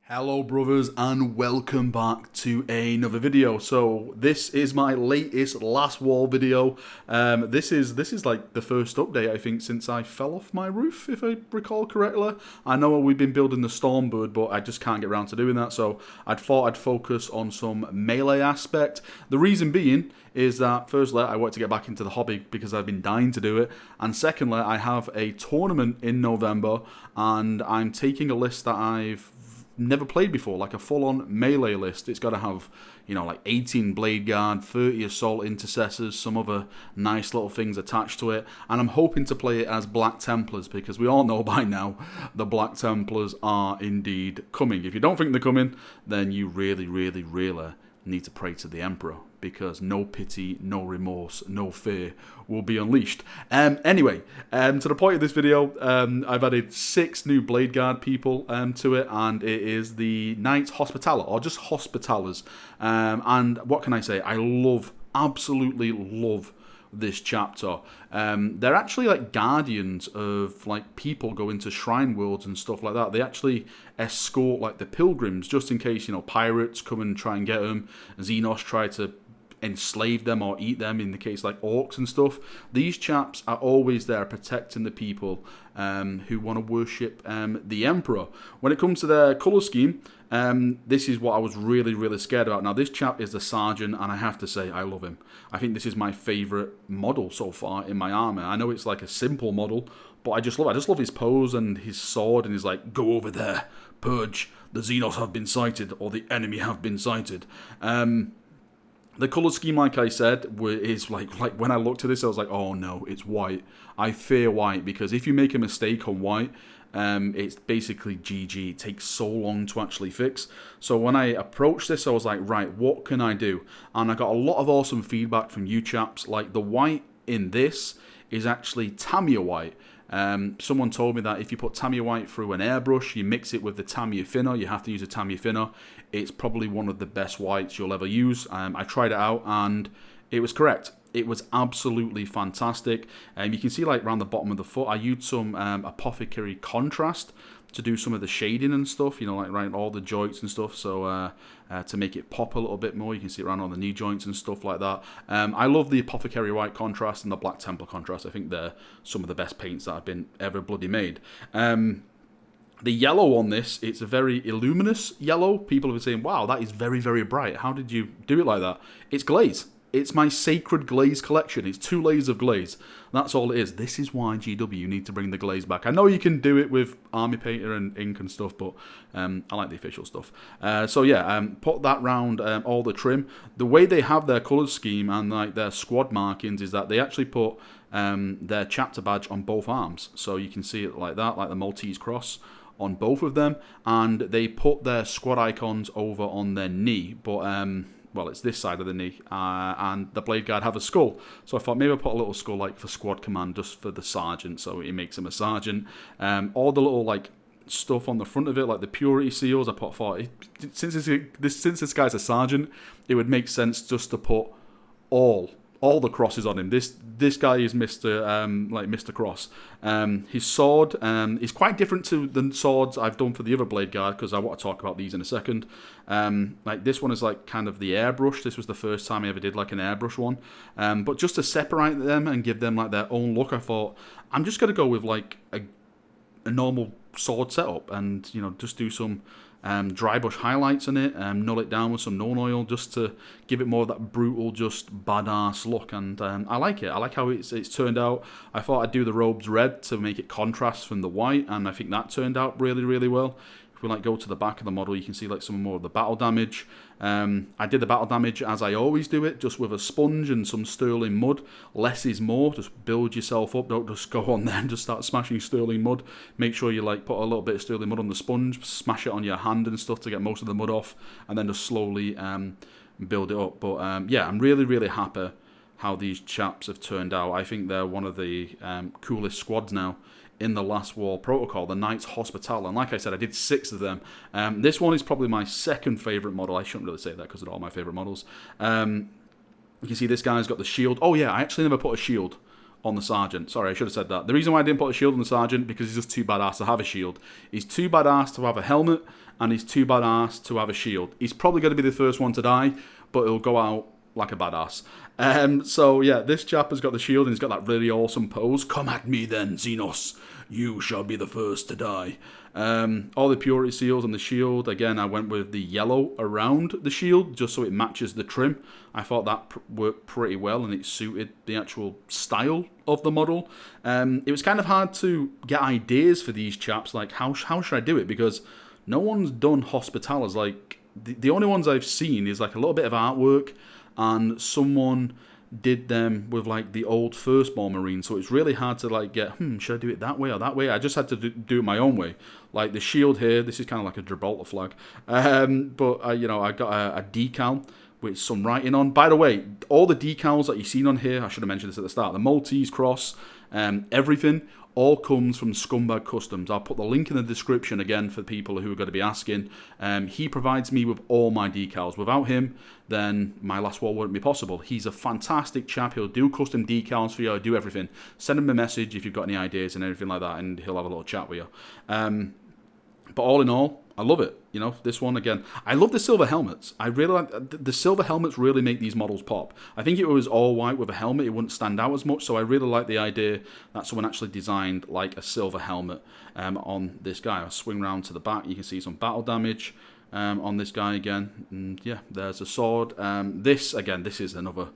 Hello brothers and welcome back to another video. So this is my latest last wall video. This is like the first update I think since I fell off my roof, if I recall correctly. I know we've been building the Stormbird, but I just can't get around to doing that, so I thought I'd focus on some melee aspect. The reason being is that firstly I want to get back into the hobby because I've been dying to do it, and secondly I have a tournament in November and I'm taking a list that I've never played before, like a full-on melee list. It's got to have, you know, like 18 blade guard, 30 assault intercessors, some other nice little things attached to it, and I'm hoping to play it as Black Templars because we all know by now the Black Templars are indeed coming. If you don't think they're coming, then you really need to pray to the Emperor, because no pity, no remorse, no fear will be unleashed. Anyway, to the point of this video, I've added 6 new Blade Guard people to it, and it is the Knights Hospitaller, or just Hospitallers. And what can I say? I absolutely love this chapter. They're actually like guardians of like people going to shrine worlds and stuff like that. They actually escort like the pilgrims just in case, you know, pirates come and try and get them. Xenos try to enslave them or eat them in the case like orcs and stuff. These chaps are always there protecting the people who want to worship the Emperor. When it comes to their colour scheme, this is what I was really scared about. Now this chap is the Sergeant, and I have to say I love him. I think this is my favourite model so far in my armour. I know it's like a simple model, but I just love his pose and his sword, and he's like, go over there, purge, the Xenos have been sighted, or the enemy have been sighted. The colour scheme, like I said, is like when I looked at this, I was like, oh no, it's white. I fear white, because if you make a mistake on white, it's basically GG. It takes so long to actually fix. So when I approached this, I was like, right, what can I do? And I got a lot of awesome feedback from you chaps. Like, the white in this is actually Tamiya white. Someone told me that if you put Tamiya white through an airbrush, you mix it with the Tamiya thinner, you have to use a Tamiya thinner, it's probably one of the best whites you'll ever use. I tried it out and it was correct. It was absolutely fantastic. You can see like around the bottom of the foot, I used some apothecary contrast to do some of the shading and stuff, you know, like right all the joints and stuff, so to make it pop a little bit more. You can see it around all the knee joints and stuff like that. I love the apothecary white contrast and the Black Templar contrast. I think they're some of the best paints that have been ever bloody made. The yellow on this, it's a very illuminous yellow. People have been saying, wow, that is very bright. How did you do it like that? It's glaze. It's my sacred glaze collection. It's 2 layers of glaze. That's all it is. This is why GW need to bring the glaze back. I know you can do it with army painter and ink and stuff, but I like the official stuff. So yeah, put that round all the trim. The way they have their colour scheme and like their squad markings is that they actually put their chapter badge on both arms. So you can see it like that, like the Maltese cross on both of them. And they put their squad icons over on their knee, but well, it's this side of the knee, and the Blade Guard have a skull. So I thought maybe I'll put a little skull like for squad command, just for the Sergeant, so it makes him a Sergeant. All the little like stuff on the front of it, like the purity seals, I thought since this guy's a Sergeant, it would make sense just to put all the crosses on him. This guy is Mr. Cross. His sword is quite different to the swords I've done for the other Blade Guard, because I want to talk about these in a second. Like this one is like kind of the airbrush. This was the first time I ever did like an airbrush one. But just to separate them and give them like their own look, I thought I'm just gonna go with like a normal sword setup, and you know, just do some dry brush highlights on it, null it down with some known oil, just to give it more of that brutal, just badass look. And I like it. I like how it's turned out. I thought I'd do the robes red to make it contrast from the white, and I think that turned out really well. If we like go to the back of the model, you can see like some more of the battle damage. I did the battle damage as I always do it, just with a sponge and some sterling mud. Less is more. Just build yourself up. Don't just go on there and just start smashing sterling mud. Make sure you like put a little bit of sterling mud on the sponge, smash it on your hand and stuff to get most of the mud off, and then just slowly build it up. But yeah, I'm really happy how these chaps have turned out. I think they're one of the coolest squads now in the Last Wall Protocol, the Knights Hospitaller. And like I said, I did 6 of them. This one is probably my second favourite model. I shouldn't really say that because they're all my favourite models. You can see this guy's got the shield. Oh yeah, I actually never put a shield on the Sergeant. Sorry, I should have said that. The reason why I didn't put a shield on the Sergeant, because he's just too badass to have a shield. He's too badass to have a helmet, and he's too badass to have a shield. He's probably going to be the first one to die, but he'll go out like a badass. So yeah, this chap has got the shield and he's got that really awesome pose. Come at me then, Xenos. You shall be the first to die. All the purity seals on the shield. Again, I went with the yellow around the shield just so it matches the trim. I thought that worked pretty well and it suited the actual style of the model. It was kind of hard to get ideas for these chaps. Like, how should I do it? Because no one's done Hospitalis. Like, the only ones I've seen is like a little bit of artwork, and someone did them with like the old firstborn marine, so it's really hard to like get, should I do it that way or that way? I just had to do it my own way. Like the shield here, this is kind of like a Gibraltar flag, but you know, I got a decal with some writing on. By the way, all the decals that you've seen on here, I should have mentioned this at the start, the Maltese cross, everything all comes from Scumb4g Kustoms. I'll put the link in the description again for people who are going to be asking. He provides me with all my decals. Without him, then my last war wouldn't be possible. He's a fantastic chap. He'll do custom decals for you. He'll do everything. Send him a message if you've got any ideas and anything like that, and he'll have a little chat with you. But all in all, I love it. You know, this one again. I love the silver helmets. I really like the silver helmets. Really make these models pop. I think if it was all white with a helmet, it wouldn't stand out as much. So I really like the idea that someone actually designed like a silver helmet on this guy. I'll swing around to the back. You can see some battle damage on this guy again. And yeah, there's a sword. This is another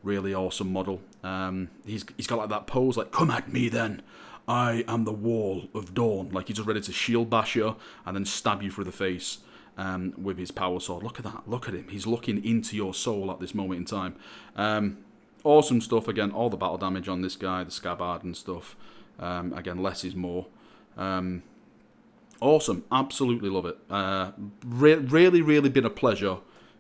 really awesome model. He's got like that pose, like come at me then. I am the wall of dawn. Like he's just ready to shield bash you and then stab you through the face with his power sword. Look at that. Look at him. He's looking into your soul at this moment in time. Awesome stuff. Again, all the battle damage on this guy, the scabbard and stuff. Again, less is more. Awesome. Absolutely love it. Really, really been a pleasure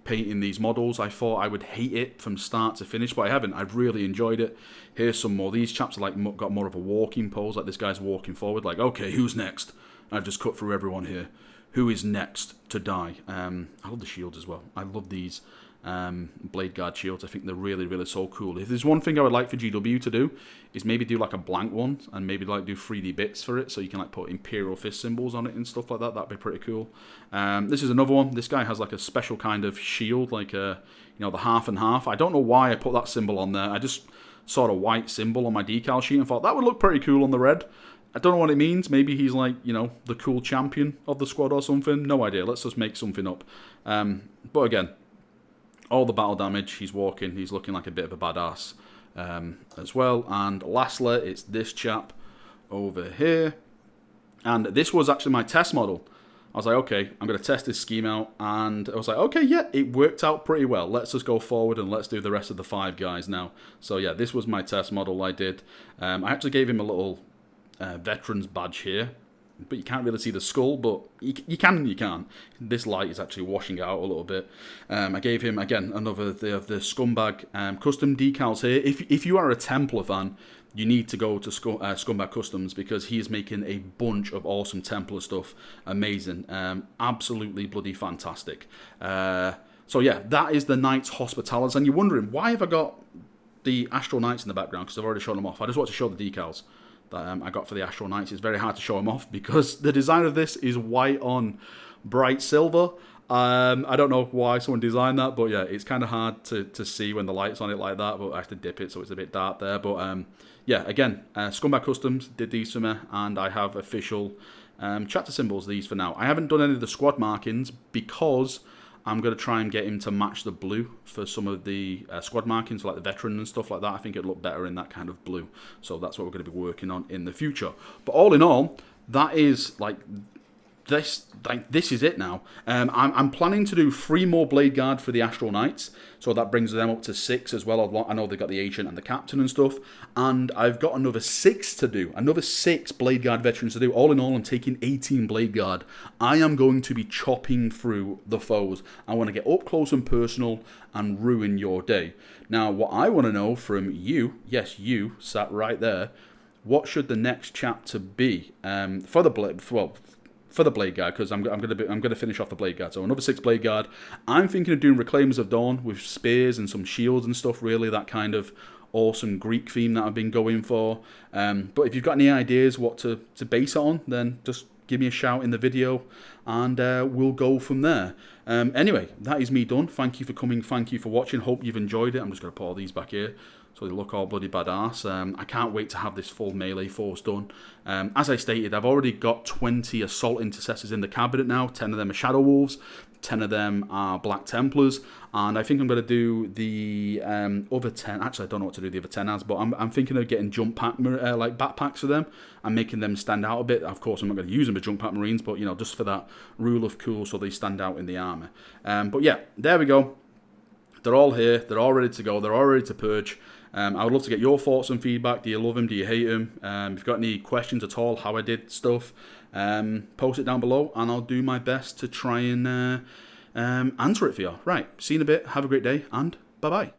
painting these models. I thought I would hate it from start to finish, but I haven't. I've really enjoyed it. Here's some more. These chaps are like got more of a walking pose, like this guy's walking forward, like, okay, who's next? I've just cut through everyone here. Who is next to die? I love the shields as well. I love these blade guard shields. I think they're really, really so cool. If there's one thing I would like for GW to do, is maybe do like a blank one and maybe like do 3D bits for it, so you can like put Imperial Fist symbols on it and stuff like that. That'd be pretty cool. This is another one. This guy has like a special kind of shield, like you know, the half and half. I don't know why I put that symbol on there. I just saw a white symbol on my decal sheet and thought that would look pretty cool on the red. I don't know what it means. Maybe he's like, you know, the cool champion of the squad or something. No idea. Let's just make something up. But again, all the battle damage. He's walking. He's looking like a bit of a badass as well. And lastly, it's this chap over here. And this was actually my test model. I was like, okay, I'm going to test this scheme out. And I was like, okay, yeah, it worked out pretty well. Let's just go forward and let's do the rest of the 5 guys now. So yeah, this was my test model I did. I actually gave him a little veteran's badge here, but you can't really see the skull, but you can and you can't. This light is actually washing it out a little bit. I gave him, again, another the Scumb4g custom decals here. If you are a Templar fan, you need to go to Scumb4g Kustoms, because he is making a bunch of awesome Templar stuff. Amazing. Absolutely bloody fantastic. So yeah, that is the Knights Hospitalis. And you're wondering, why have I got the Astral Knights in the background? Because I've already shown them off. I just want to show the decals that I got for the Astral Knights. It's very hard to show them off because the design of this is white on bright silver. I don't know why someone designed that, but yeah, it's kind of hard to see when the light's on it like that, but I have to dip it so it's a bit dark there. But yeah, again, Scumb4g Kustoms did these for me, and I have official chapter symbols, these for now. I haven't done any of the squad markings because I'm going to try and get him to match the blue for some of the squad markings, like the veteran and stuff like that. I think it'd look better in that kind of blue. So that's what we're going to be working on in the future. But all in all, that is like this is it now. I'm planning to do 3 more Blade Guard for the Astral Knights, so that brings them up to 6 as well. I know they've got the Agent and the Captain and stuff, and I've got another 6 to do, another 6 Blade Guard veterans to do. All in all, I'm taking 18 Blade Guard. I am going to be chopping through the foes. I want to get up close and personal and ruin your day. Now, what I want to know from you, yes, you sat right there, what should the next chapter be for the Blade Guard, because I'm gonna finish off the Blade Guard. So another 6 Blade Guard. I'm thinking of doing Reclaimers of Dawn with spears and some shields and stuff. Really, that kind of awesome Greek theme that I've been going for. But if you've got any ideas what to base it on, then just give me a shout in the video, and we'll go from there. Anyway, that is me done. Thank you for coming. Thank you for watching. Hope you've enjoyed it. I'm just going to put all these back here so they look all bloody badass. I can't wait to have this full melee force done. As I stated, I've already got 20 assault intercessors in the cabinet now. 10 of them are Shadow Wolves, 10 of them are Black Templars, and I think I'm going to do the other 10. Actually, I don't know what to do the other 10 as, but I'm thinking of getting jump pack like backpacks for them and making them stand out a bit. Of course, I'm not going to use them as jump pack marines, but you know, just for that rule of cool, so they stand out in the armor. But yeah, there we go. They're all here. They're all ready to go. They're all ready to purge. I would love to get your thoughts and feedback. Do you love him? Do you hate him? If you've got any questions at all, how I did stuff, post it down below, and I'll do my best to try and answer it for you. Right, see you in a bit. Have a great day, and bye-bye.